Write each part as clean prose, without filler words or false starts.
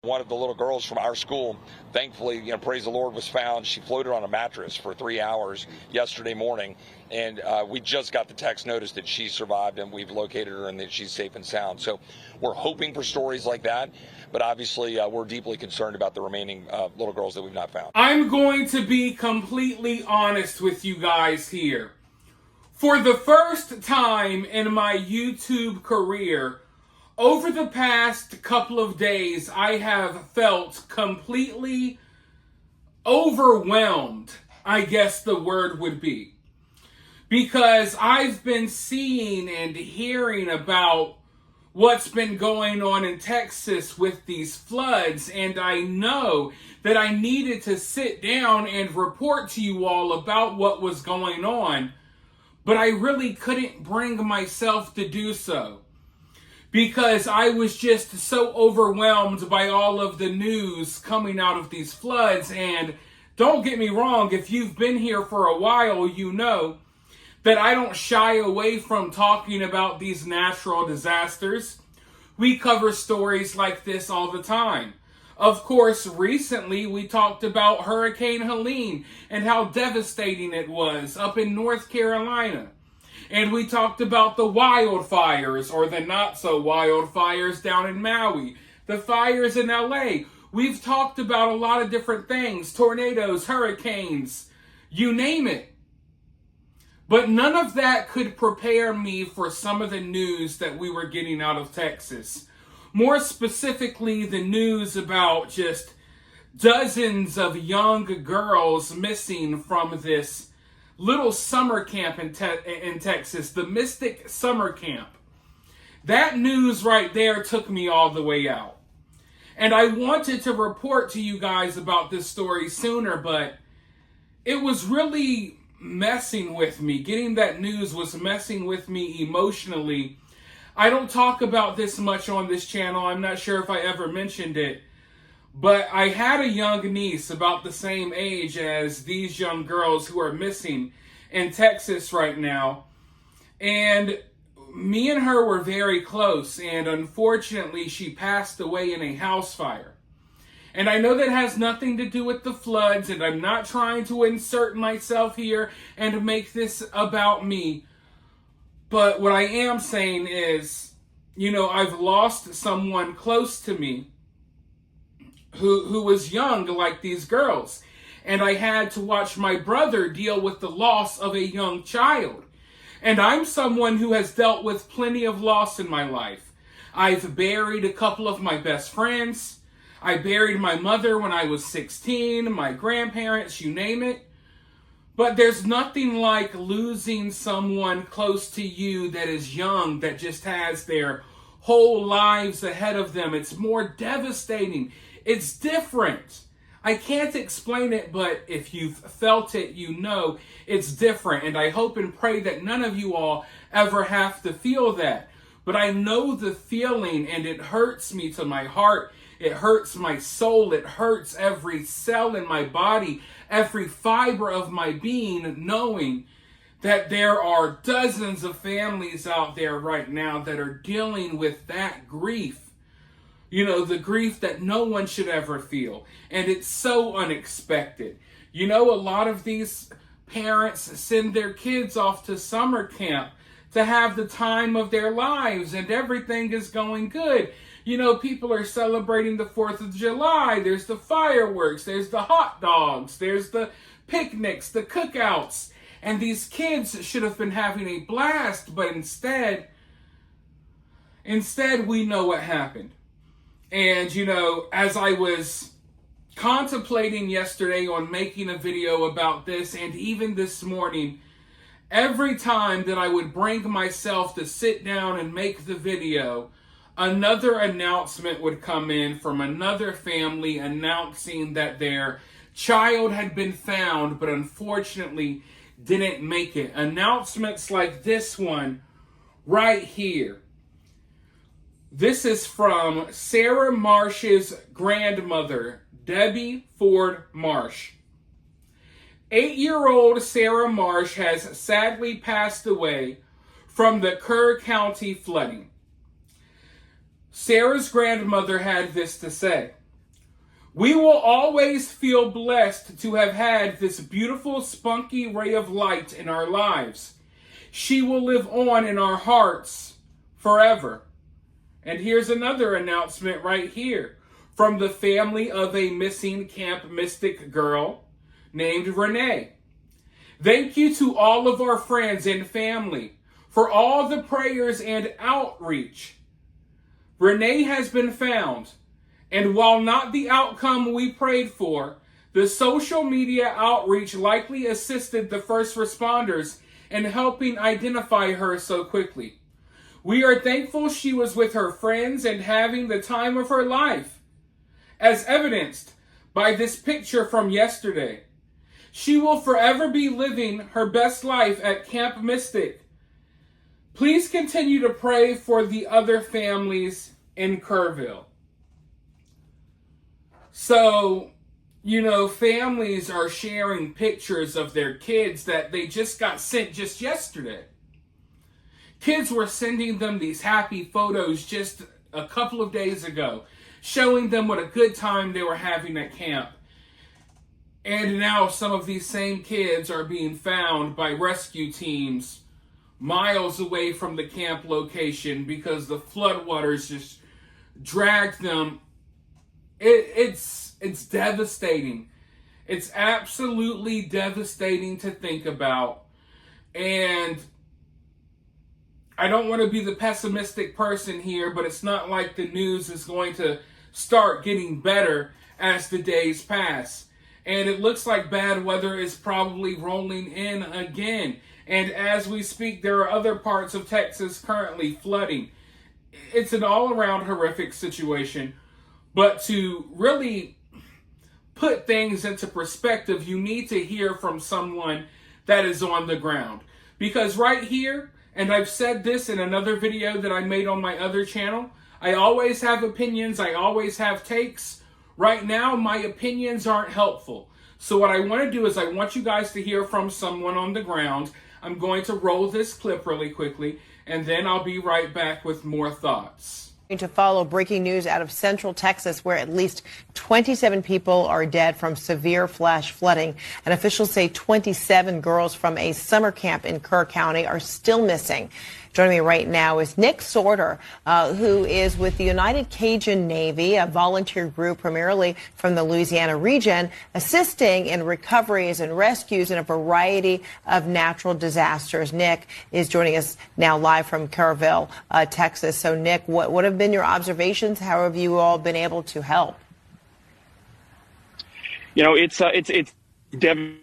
One of the little girls from our school, thankfully, praise the Lord, was found. She floated on a mattress for 3 hours yesterday morning, and we just got the text notice that she survived, and we've located her and that she's safe and sound. So we're hoping for stories like that, but obviously we're deeply concerned about the remaining little girls that we've not found. I'm going to be completely honest with you guys here. For the first time in my YouTube career, over the past couple of days, I have felt completely overwhelmed, I guess the word would be. Because I've been seeing and hearing about what's been going on in Texas with these floods, and I know that I needed to sit down and report to you all about what was going on, but I really couldn't bring myself to do so. Because I was just so overwhelmed by all of the news coming out of these floods. And don't get me wrong, if you've been here for a while, you know that I don't shy away from talking about these natural disasters. We cover stories like this all the time. Of course, recently we talked about Hurricane Helene and how devastating it was up in North Carolina. And we talked about the wildfires, or the not-so-wildfires down in Maui, the fires in LA. We've talked about a lot of different things, tornadoes, hurricanes, you name it. But none of that could prepare me for some of the news that we were getting out of Texas. More specifically, the news about just dozens of young girls missing from this little summer camp in Texas, the Mystic Summer Camp. That news right there took me all the way out. And I wanted to report to you guys about this story sooner, but it was really messing with me. Getting that news was messing with me emotionally. I don't talk about this much on this channel. I'm not sure if I ever mentioned it. But I had a young niece about the same age as these young girls who are missing in Texas right now. And me and her were very close. And unfortunately, she passed away in a house fire. And I know that has nothing to do with the floods. And I'm not trying to insert myself here and make this about me. But what I am saying is, I've lost someone close to me who was young like these girls. And I had to watch my brother deal with the loss of a young child. And I'm someone who has dealt with plenty of loss in my life. I've buried a couple of my best friends. I buried my mother when I was 16, my grandparents, you name it. But there's nothing like losing someone close to you that is young, that just has their whole lives ahead of them. It's more devastating. It's different. I can't explain it, but if you've felt it, you know it's different. And I hope and pray that none of you all ever have to feel that. But I know the feeling, and it hurts me to my heart. It hurts my soul. It hurts every cell in my body, every fiber of my being, knowing that there are dozens of families out there right now that are dealing with that grief. The grief that no one should ever feel. And it's so unexpected. A lot of these parents send their kids off to summer camp to have the time of their lives, and everything is going good. People are celebrating the 4th of July. There's the fireworks. There's the hot dogs. There's the picnics, the cookouts. And these kids should have been having a blast, but instead we know what happened. And, as I was contemplating yesterday on making a video about this, and even this morning, every time that I would bring myself to sit down and make the video, another announcement would come in from another family announcing that their child had been found, but unfortunately didn't make it. Announcements like this one right here. This is from Sarah Marsh's grandmother, Debbie Ford Marsh. 8-year-old Sarah Marsh has sadly passed away from the Kerr County flooding. Sarah's grandmother had this to say. We will always feel blessed to have had this beautiful, spunky ray of light in our lives. She will live on in our hearts forever. And here's another announcement right here from the family of a missing Camp Mystic girl named Renee. Thank you to all of our friends and family for all the prayers and outreach. Renee has been found. And while not the outcome we prayed for, the social media outreach likely assisted the first responders in helping identify her so quickly. We are thankful she was with her friends and having the time of her life, as evidenced by this picture from yesterday. She will forever be living her best life at Camp Mystic. Please continue to pray for the other families in Kerrville. So, families are sharing pictures of their kids that they just got sent just yesterday. Kids were sending them these happy photos just a couple of days ago, showing them what a good time they were having at camp. And now some of these same kids are being found by rescue teams miles away from the camp location because the floodwaters just dragged them. It's devastating. It's absolutely devastating to think about. And I don't want to be the pessimistic person here, but it's not like the news is going to start getting better as the days pass. And it looks like bad weather is probably rolling in again. And as we speak, there are other parts of Texas currently flooding. It's an all-around horrific situation. But to really put things into perspective, you need to hear from someone that is on the ground. Because right here, and I've said this in another video that I made on my other channel, I always have opinions, I always have takes. Right now, my opinions aren't helpful. So what I want to do is I want you guys to hear from someone on the ground. I'm going to roll this clip really quickly, and then I'll be right back with more thoughts. To follow breaking news out of central Texas, where at least 27 people are dead from severe flash flooding. And officials say 27 girls from a summer camp in Kerr County are still missing. Joining me right now is Nick Sorter, who is with the United Cajun Navy, a volunteer group primarily from the Louisiana region, assisting in recoveries and rescues in a variety of natural disasters. Nick is joining us now live from Kerrville, Texas. So, Nick, what have been your observations? How have you all been able to help? It's devastating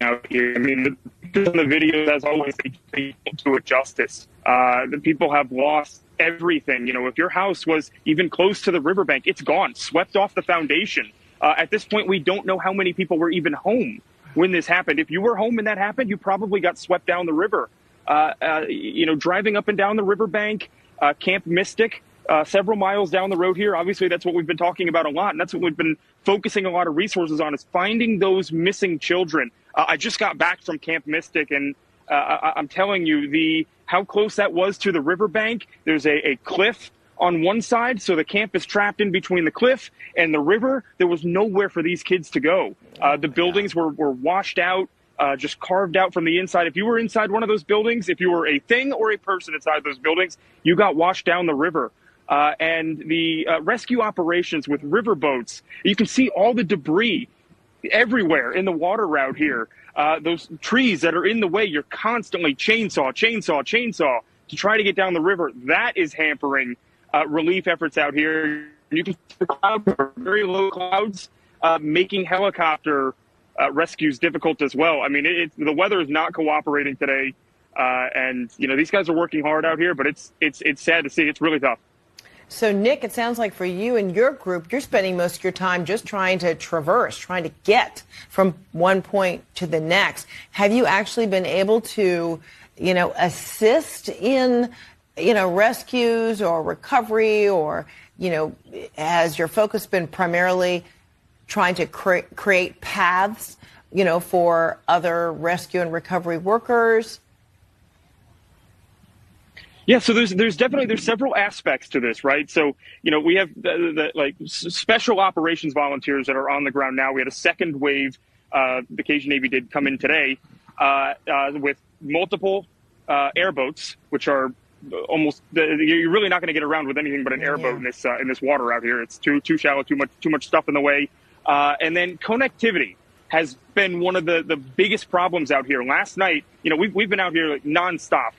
out here. I mean, the videos, as always, they do it justice. The people have lost everything. If your house was even close to the riverbank, it's gone, swept off the foundation. At this point, we don't know how many people were even home when this happened. If you were home and that happened, you probably got swept down the river. Driving up and down the riverbank, Camp Mystic, several miles down the road here. Obviously, that's what we've been talking about a lot, and that's what we've been focusing a lot of resources on, is finding those missing children. I just got back from Camp Mystic, and I'm telling you, how close that was to the riverbank. There's a cliff on one side, so the camp is trapped in between the cliff and the river. There was nowhere for these kids to go. The buildings were washed out, just carved out from the inside. If you were inside one of those buildings, if you were a thing or a person inside those buildings, you got washed down the river. And the rescue operations with river boats, you can see all the debris everywhere in the water route here. Those trees that are in the way, you're constantly chainsaw to try to get down the river. That is hampering relief efforts out here. You can see the clouds, very low clouds, making helicopter rescues difficult as well. I mean, the weather is not cooperating today, and these guys are working hard out here, but it's sad to see. It's really tough. So, Nick, it sounds like for you and your group, you're spending most of your time just trying to traverse, trying to get from one point to the next. Have you actually been able to, assist in, rescues or recovery, or, has your focus been primarily trying to create paths, for other rescue and recovery workers? Yeah, so there's several aspects to this, right? So we have special operations volunteers that are on the ground now. We had a second wave. The Cajun Navy did come in today with multiple airboats, which are almost you're really not going to get around with anything but an airboat in this water out here. It's too shallow, too much stuff in the way, and then connectivity has been one of the biggest problems out here. Last night, we've been out here like nonstop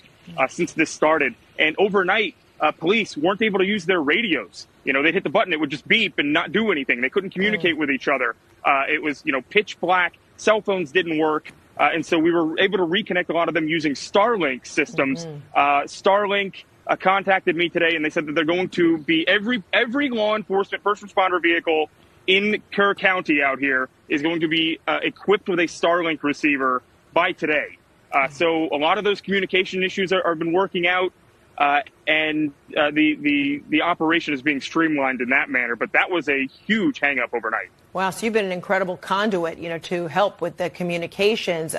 since this started, and overnight, police weren't able to use their radios. They'd hit the button, it would just beep and not do anything. They couldn't communicate with each other. It was pitch black. Cell phones didn't work. And so we were able to reconnect a lot of them using Starlink systems. Starlink contacted me today, and they said that they're going to be every law enforcement first responder vehicle in Kerr County out here is going to be equipped with a Starlink receiver by today. So a lot of those communication issues are been working out, and the operation is being streamlined in that manner. But that was a huge hang up overnight. Wow, so you've been an incredible conduit, to help with the communications,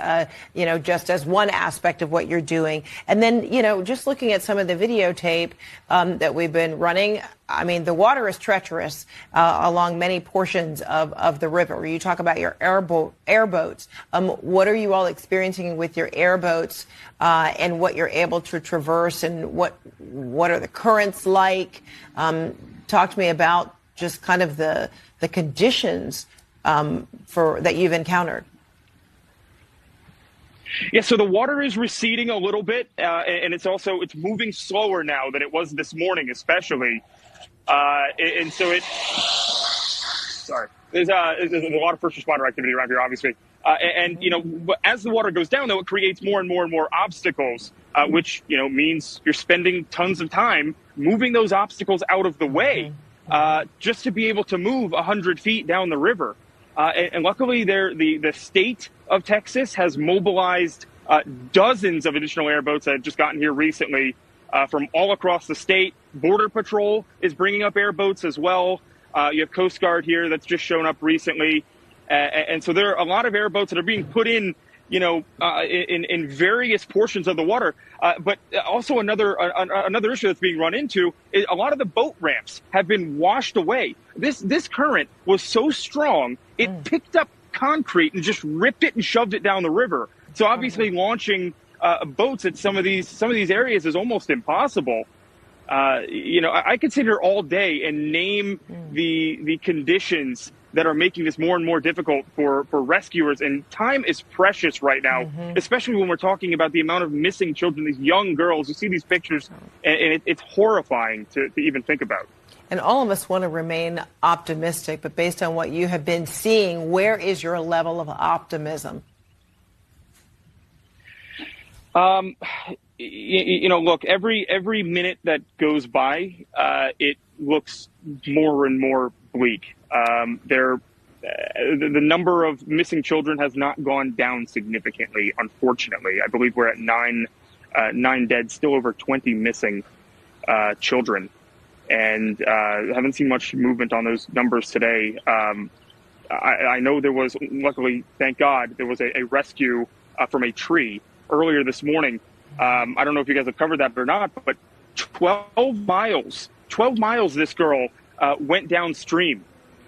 just as one aspect of what you're doing. And then, just looking at some of the videotape that we've been running, I mean, the water is treacherous along many portions of the river. You talk about your airboats. What are you all experiencing with your airboats and what you're able to traverse, and what are the currents like? Talk to me about just kind of the conditions that you've encountered. Yeah, so the water is receding a little bit, and it's moving slower now than it was this morning, especially. And so there's a lot of first responder activity around here, obviously. As the water goes down, though, it creates more and more and more obstacles, which means you're spending tons of time moving those obstacles out of the way. Just to be able to move 100 feet down the river. And luckily, the state of Texas has mobilized dozens of additional airboats that have just gotten here recently from all across the state. Border Patrol is bringing up airboats as well. You have Coast Guard here that's just shown up recently. And so there are a lot of airboats that are being put in in various portions of the water. But also another issue that's being run into is a lot of the boat ramps have been washed away. This current was so strong, it picked up concrete and just ripped it and shoved it down the river. So obviously launching boats at some of these areas is almost impossible. I could sit here all day and name the conditions that are making this more and more difficult for rescuers. And time is precious right now, especially when we're talking about the amount of missing children, these young girls. You see these pictures, and it's horrifying to even think about. And all of us want to remain optimistic, but based on what you have been seeing, where is your level of optimism? Look, every minute that goes by, it looks more and more bleak. The number of missing children has not gone down significantly, unfortunately. I believe we're at nine dead, still over 20 missing children, and haven't seen much movement on those numbers today. I know there was, luckily, thank God, there was a rescue from a tree earlier this morning. I don't know if you guys have covered that or not, but 12 miles this girl went downstream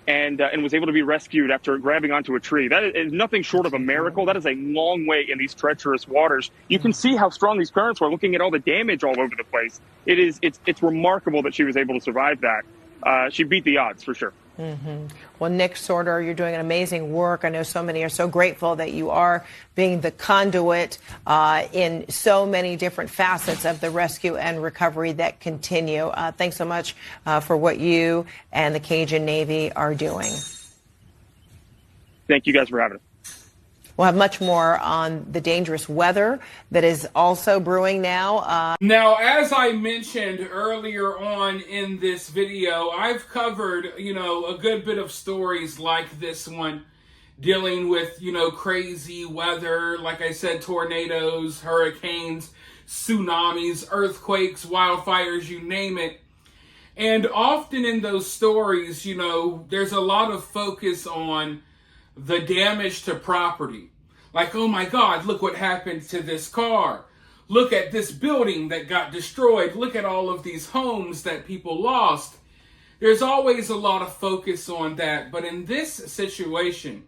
and was able to be rescued after grabbing onto a tree. That is nothing short of a miracle. That is a long way in these treacherous waters. You can see how strong these currents were, looking at all the damage all over the place. It's remarkable that she was able to survive that. She beat the odds for sure. Well, Nick Sorter, you're doing an amazing work. I know so many are so grateful that you are being the conduit in so many different facets of the rescue and recovery that continue. Thanks so much for what you and the Cajun Navy are doing. Thank you guys for having us. We'll have much more on the dangerous weather that is also brewing now. Now, as I mentioned earlier on in this video, I've covered, a good bit of stories like this one dealing with, crazy weather. Like I said, tornadoes, hurricanes, tsunamis, earthquakes, wildfires, you name it. And often in those stories, there's a lot of focus on the damage to property. Like, oh my God, look what happened to this car. look at this building that got destroyed. Look at all of these homes that people lost. There's always a lot of focus on that. But in this situation,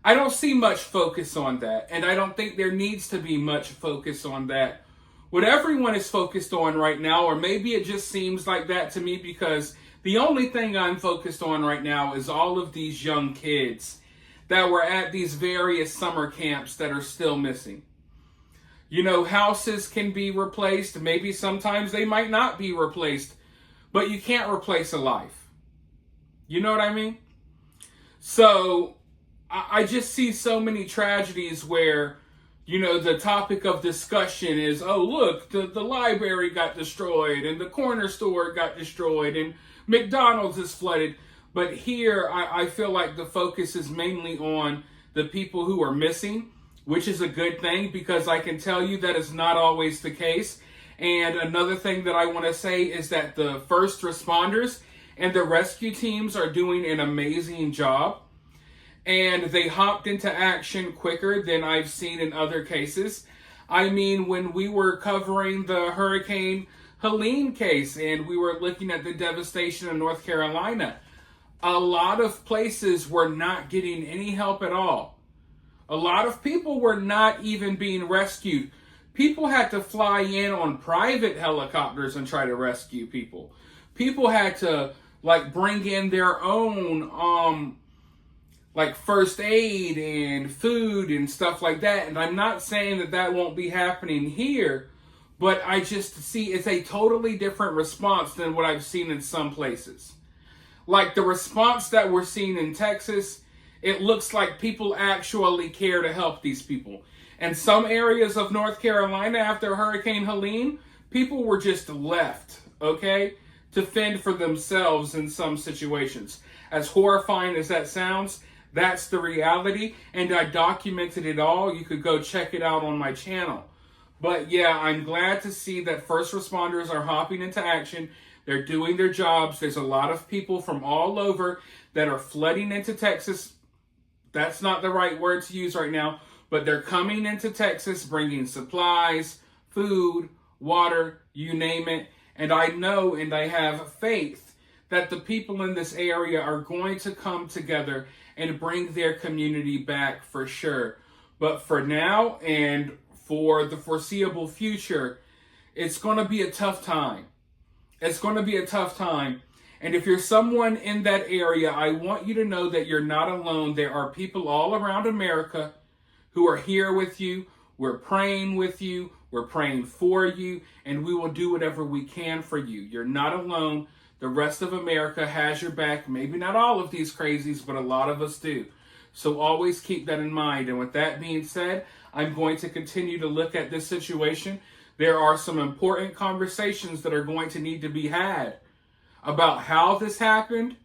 I don't see much focus on that. And I don't think there needs to be much focus on that. What everyone is focused on right now, or maybe it just seems like that to me because the only thing I'm focused on right now is all of these young kids that were at these various summer camps that are still missing. You know, houses can be replaced. Maybe sometimes they might not be replaced, but you can't replace a life. You know what I mean? So I just see so many tragedies where, you know, the topic of discussion is, oh, look, the library got destroyed and the corner store got destroyed and McDonald's is flooded. But here, I feel like the focus is mainly on the people who are missing, which is a good thing because I can tell you that is not always the case. And another thing that I want to say is that the first responders and the rescue teams are doing an amazing job. And they hopped into action quicker than I've seen in other cases. I mean, when we were covering the Hurricane Helene case and we were looking at the devastation in North Carolina, a lot of places were not getting any help at all. A lot of people were not even being rescued. People had to fly in on private helicopters and try to rescue people. People had to bring in their own first aid and food and stuff like that. And I'm not saying that that won't be happening here, but I just see it's a totally different response than what I've seen in some places. Like the response that we're seeing in Texas, it looks like people actually care to help these people. And some areas of North Carolina after Hurricane Helene, people were just left, okay, to fend for themselves in some situations. As horrifying as that sounds, that's the reality, and I documented it all. You could go check it out on my channel. But yeah, I'm glad to see that first responders are hopping into action. They're doing their jobs. There's a lot of people from all over that are flooding into Texas. That's not the right word to use right now, but they're coming into Texas, bringing supplies, food, water, you name it. And I know and I have faith that the people in this area are going to come together and bring their community back for sure. But for now and for the foreseeable future, it's going to be a tough time. It's going to be a tough time. And if you're someone in that area, I want you to know that you're not alone. There are people all around America who are here with you. We're praying with you. We're praying for you. And we will do whatever we can for you. You're not alone. The rest of America has your back. Maybe not all of these crazies, but a lot of us do. So always keep that in mind. And with that being said, I'm going to continue to look at this situation. There are some important conversations that are going to need to be had about how this happened.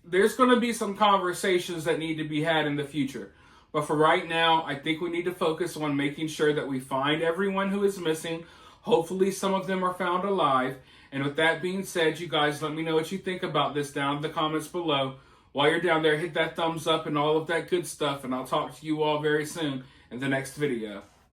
There's going to be some conversations that need to be had in the future. But for right now, I think we need to focus on making sure that we find everyone who is missing. Hopefully some of them are found alive. And with that being said, you guys, let me know what you think about this down in the comments below. While you're down there, hit that thumbs up and all of that good stuff. And I'll talk to you all very soon in the next video.